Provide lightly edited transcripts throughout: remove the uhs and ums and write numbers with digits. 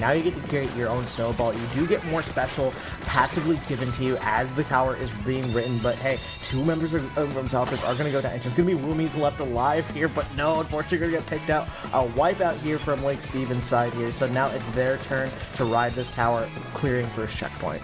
now you get to create your own snowball. You do get more special passively given to you as the tower is being written, but hey, two members from Southridge are going to go down. It's just going to be Woomies left alive here, but no, unfortunately going to get picked out. A wipeout here from Lake Stevens' side here, so now it's their turn to ride this tower, clearing first checkpoint.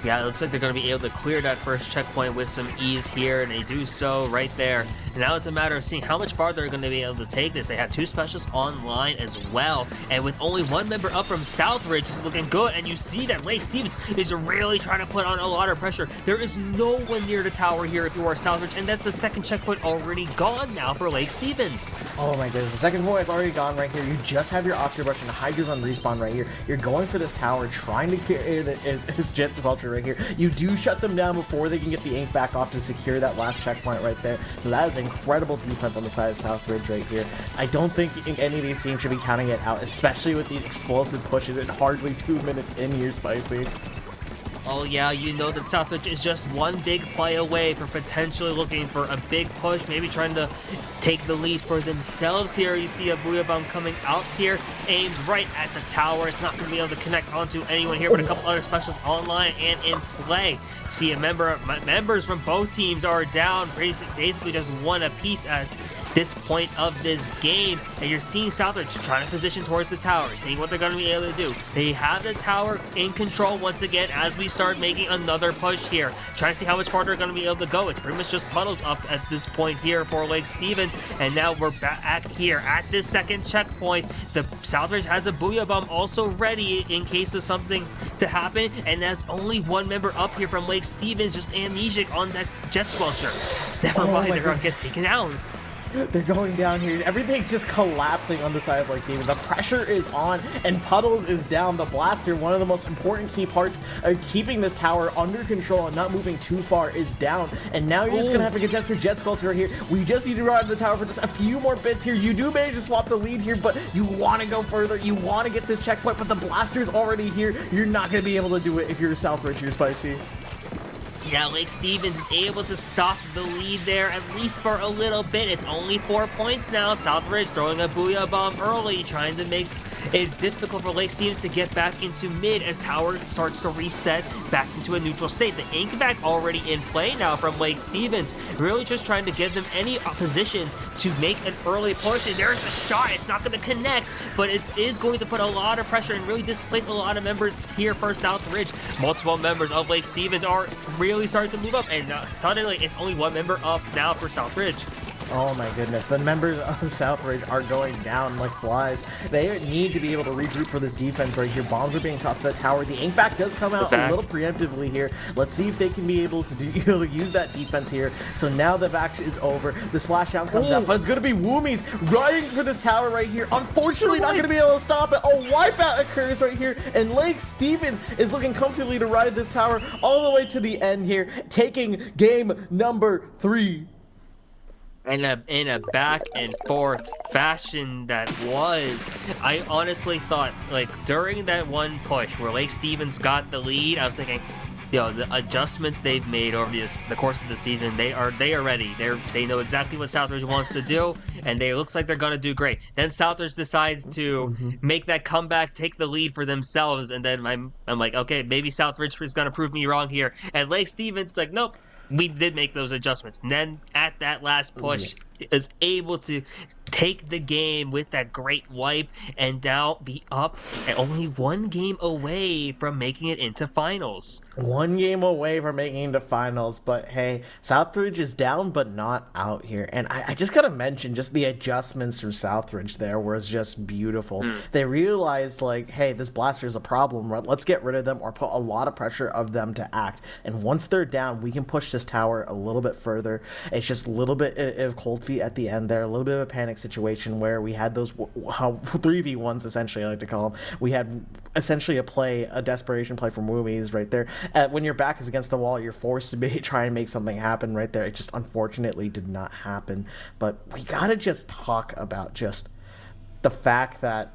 Yeah, it looks like they're going to be able to clear that first checkpoint with some ease here, and they do so right there. And now it's a matter of seeing how much farther they're going to be able to take this. They have two specials online as well, and with only one member up from Southridge, it's looking good, and you see that Lake Stevens is really trying to put on a lot of pressure. There is no one near the tower here if you are Southridge, and that's the second checkpoint already gone now for Lake Stevens. Oh my goodness, the second point is already gone right here. You just have your Oscar Brush and Hydra's on respawn right here. You're going for this tower, trying to clear his Jet Vulture right here. You do shut them down before they can get the ink back off to secure that last checkpoint right there. So that is incredible defense on the side of Southridge right here. I don't think any of these teams should be counting it out, especially with these explosive pushes in hardly 2 minutes in here, Spicy. Oh yeah, you know that Southridge is just one big play away from potentially looking for a big push, maybe trying to take the lead for themselves here. You see a Booyah Bomb coming out here, aimed right at the tower. It's not going to be able to connect onto anyone here, but a couple other specials online and in play. See members from both teams are down, basically just one apiece at this point of this game, and you're seeing Southridge trying to position towards the tower, seeing what they're going to be able to do. They have the tower in control once again as we start making another push here, trying to see how much farther they're going to be able to go. It's pretty much just puddles up at this point here for Lake Stevens, and now we're back here at this second checkpoint. The Southridge has a Booyah Bomb also ready in case of something to happen, and that's only one member up here from Lake Stevens, just amnesiac on that Jet Squelcher. Never mind, they're going to get taken out. They're going down here. Everything's just collapsing on the side of Lake Stevens. The pressure is on, and Puddles is down. The Blaster, one of the most important key parts of keeping this tower under control and not moving too far, is down. And now you're just going to have to contest for Jet Sculpture right here. We just need to ride the tower for just a few more bits here. You do manage to swap the lead here, but you want to go further. You want to get this checkpoint, but the Blaster's already here. You're not going to be able to do it if you're Southridge here, Spicy. Yeah, Lake Stevens is able to stop the lead there, at least for a little bit. It's only 4 points now. Southridge throwing a Booyah Bomb early, trying to make it difficult for Lake Stevens to get back into mid as tower starts to reset back into a neutral state. The ink back already in play now from Lake Stevens, really just trying to give them any opposition to make an early push. And there's the shot. It's not going to connect, but it is going to put a lot of pressure and really displace a lot of members here for Southridge. Multiple members of Lake Stevens are really starting to move up, and suddenly it's only one member up now for Southridge. Oh my goodness, the members of Southridge are going down like flies. They need to be able to regroup for this defense right here. Bombs are being tossed to the tower. The ink back does come out a little preemptively here. Let's see if they can be able to use that defense here. So now the back is over. The splash down comes out, but it's going to be Woomies riding for this tower right here. Unfortunately, not going to be able to stop it. A wipeout occurs right here, and Lake Stevens is looking comfortably to ride this tower all the way to the end here, taking game number 3. In a back and forth fashion that was, I honestly thought, like, during that one push where Lake Stevens got the lead, I was thinking, you know, the adjustments they've made over the course of the season, they are ready. They know exactly what Southridge wants to do, and it looks like they're gonna do great. Then Southridge decides to make that comeback, take the lead for themselves, and then I'm like, okay, maybe Southridge is gonna prove me wrong here. And Lake Stevens like, nope. We did make those adjustments. And then at that last push, is able to take the game with that great wipe and now be up and only one game away from making it into finals. One game away from making it into finals, but hey, Southridge is down but not out here. And I just gotta mention just the adjustments from Southridge there was just beautiful. They realized, like, hey, this Blaster is a problem, right? Let's get rid of them or put a lot of pressure of them to act. And once they're down, we can push this tower a little bit further. It's just a little bit of cold feet at the end there, a little bit of a panic situation where we had those 3v1s, essentially, I like to call them. We had essentially a desperation play from Woomies right there. When your back is against the wall, you're forced to try and make something happen right there. It just unfortunately did not happen. But we gotta just talk about just the fact that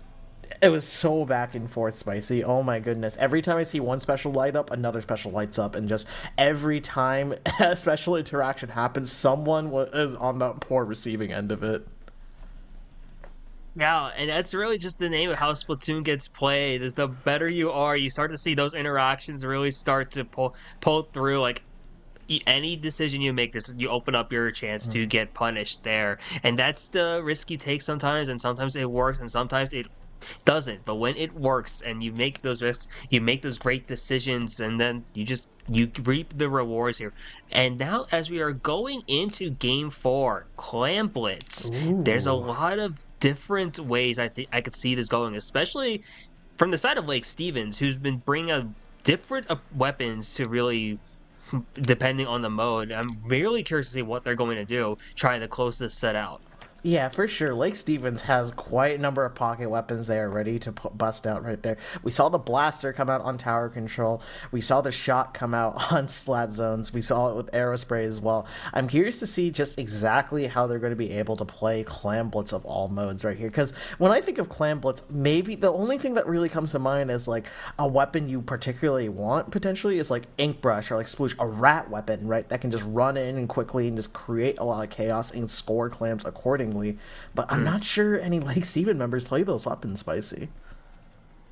it was so back and forth, Spicy. Oh my goodness. Every time I see one special light up, another special lights up. And just every time a special interaction happens, someone is on the poor receiving end of it. Yeah, and that's really just the name of how Splatoon gets played. Is the better you are, you start to see those interactions really start to pull through. Like any decision you make, this you open up your chance to get punished there, and that's the risk you take sometimes. And sometimes it works, and sometimes it doesn't. But when it works and you make those risks, you make those great decisions, and then you reap the rewards here. And now as we are going into game 4, Clam Blitz, there's a Ooh. lot of different ways I think I could see this going, especially from the side of Lake Stevens, who's been bringing out different weapons to really depending on the mode. I'm really curious to see what they're going to do trying to close this set out. Yeah, for sure. Lake Stevens has quite a number of pocket weapons they are ready to bust out right there. We saw the blaster come out on tower control. We saw the shot come out on slat zones. We saw it with aerospray as well. I'm curious to see just exactly how they're going to be able to play Clam Blitz of all modes right here. Because when I think of Clam Blitz, maybe the only thing that really comes to mind is like a weapon you particularly want potentially is like Ink Brush or like Sploosh, a rat weapon, right? That can just run in and quickly and just create a lot of chaos and score clams accordingly. But I'm not sure any Lake Steven members play those weapons, Spicy.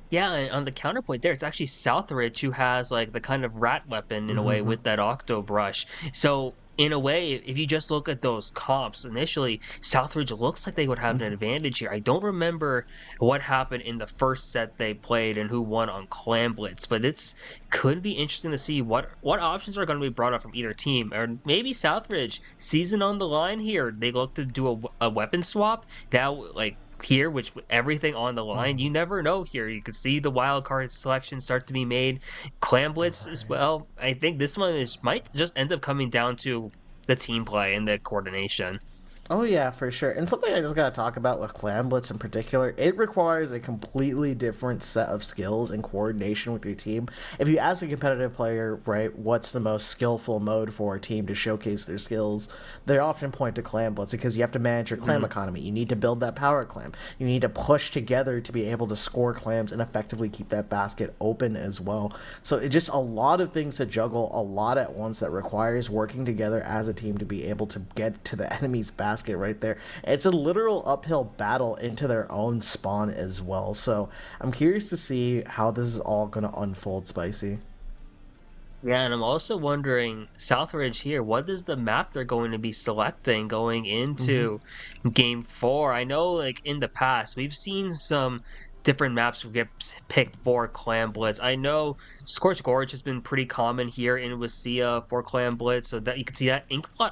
Yeah, and on the counterpoint there, it's actually Southridge who has like the kind of rat weapon in a way Mm-hmm. with that Octo Brush. So in a way, if you just look at those comps initially, Southridge looks like they would have an advantage here. I don't remember what happened in the first set they played and who won on Clam Blitz, but it's could be interesting to see what options are going to be brought up from either team, or maybe Southridge season on the line here. They look to do a weapon swap now, like here, which with everything on the line, you never know here. You could see the wild card selection start to be made. Clam Blitz as Right. well. I think this one is might just end up coming down to the team play and the coordination. Oh yeah, for sure. And something I just gotta talk about with Clam Blitz in particular, it requires a completely different set of skills and coordination with your team. If you ask a competitive player, right, what's the most skillful mode for a team to showcase their skills, they often point to Clam Blitz because you have to manage your clam Mhm. economy. You need to build that power clam. You need to push together to be able to score clams and effectively keep that basket open as well. So it's just a lot of things to juggle, a lot at once that requires working together as a team to be able to get to the enemy's basket right there. It's a literal uphill battle into their own spawn as well. So I'm curious to see how this is all going to unfold, Spicy. Yeah, and I'm also wondering, Southridge here, what is the map they're going to be selecting going Mm-hmm. into game 4? I know, like, in the past, we've seen some different maps get picked for Clam Blitz. I know Scorch Gorge has been pretty common here in WSSEA for Clam Blitz, so that you can see that Inkblot